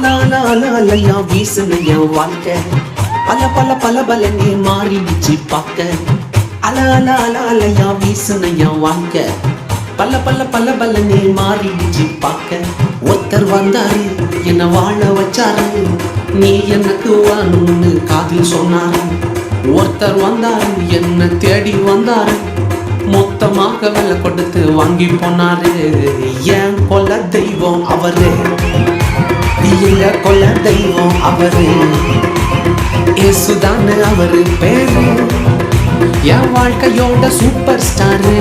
அலையா வீசுன என் வாழ்க்கை பல பல பல பலனே மாறிடுச்சு பார்க்க. அலையா வீசுன என் வாழ்க்கை பல பல பல பலனே மாறிடுச்சு பார்க்க. ஒருத்தர் வந்தாரு என்ன வாழ வச்சாரு, நீ எனக்கு வாணும்னு காதில் சொன்னாரு. ஒருத்தர் வந்தாரு என்ன தேடி வந்தாரு, மொத்தமாக விலை கொடுத்து வாங்கி போனாரு. என் கொல்ல தெய்வம் அவரு, எங்க கொல்ல தெய்வம் அவரு, இயேசுதானு அவரு பேரு. என் வாழ்க்கையோட சூப்பர் ஸ்டாரு,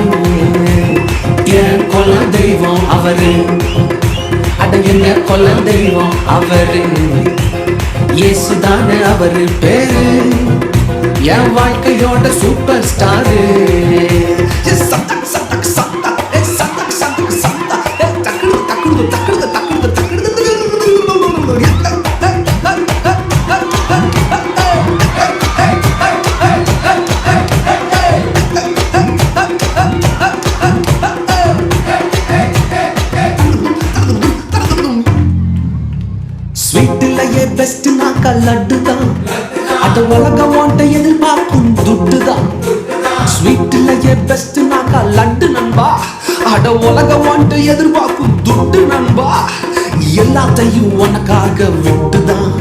என் கொல்ல தெய்வம் அவரு, அட எங்க கொல்ல தெய்வம் அவரு, இயேசுதானு அவரு பேரு. என் வாழ்க்கையோட சூப்பர் ஸ்டாரு. ஸ்வீட்டிலேயே பெஸ்ட் நாக்கா லட்டு தான், அது உலகம் ஓட்ட எதிர்பார்க்கும் துட்டு தான். ஸ்வீட்டிலேயே பெஸ்ட் நாக்கா லட்டு நண்பா, அட உலகம் ஓட்ட எதிர்பார்க்கும் துட்டு நண்பா. எல்லாத்தையும் உனக்காக விட்டுதான்,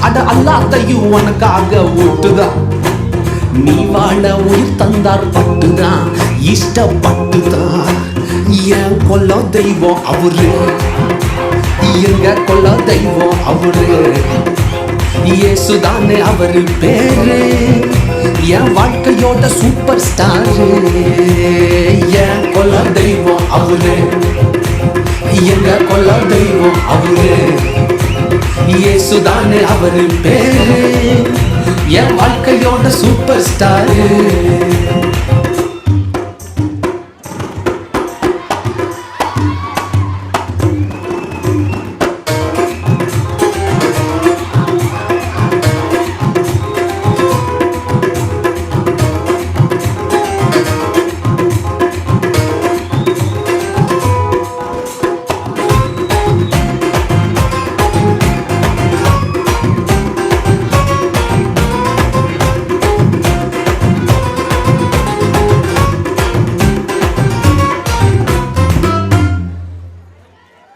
அட எல்லாத்தையும் உனக்காக விட்டுதான். நீ வாழ உயிர் தந்தார் பட்டுதான், இஷ்டப்பட்டுதான். என் கொல்ல தெய்வம் அவரு, எங்க கொல்ல தெய்வம் அவரு, இயேசுதானே அவரு பேரு. என் வாழ்க்கையோட சூப்பர் ஸ்டாரு. என் கொல்ல தெய்வம் அவரு, எங்க கொல்ல தெய்வம் அவரு, இயேசுதானே அவரு பேரு. என் வாழ்க்கையோட சூப்பர் ஸ்டாரு.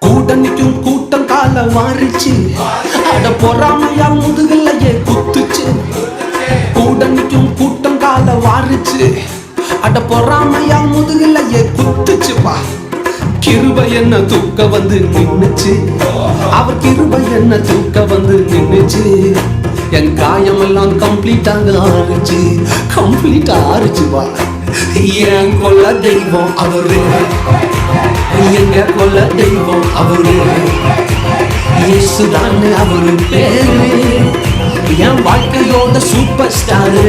கூட்டணிக்கும் கூட்டம் கால வாரிச்சு, அட பொறாமையா முதுகலையே குத்துச்சு. கூட்டணிக்கும் கூட்டம் கால வாரிச்சு, அட பொறாமையா முதுகலையே குத்துச்சுப்பா. கிருபை என்ன தூக்க வந்து நின்னுச்சு, அவர் கிருபை என்ன தூக்க வந்து நின்னுச்சு. என் காயமெல்லாம் கம்ப்ளீட்டாக ஆறுச்சு, கம்ப்ளீட்டா ஆறுச்சுப்பா. என் கொல்ல தெய்வம் அவரு, எங்க கொல்ல தெய்வம் அவரு, இயேசுதானு அவரு பேரு. என் வாழ்க்கையோட சூப்பர் ஸ்டாரு.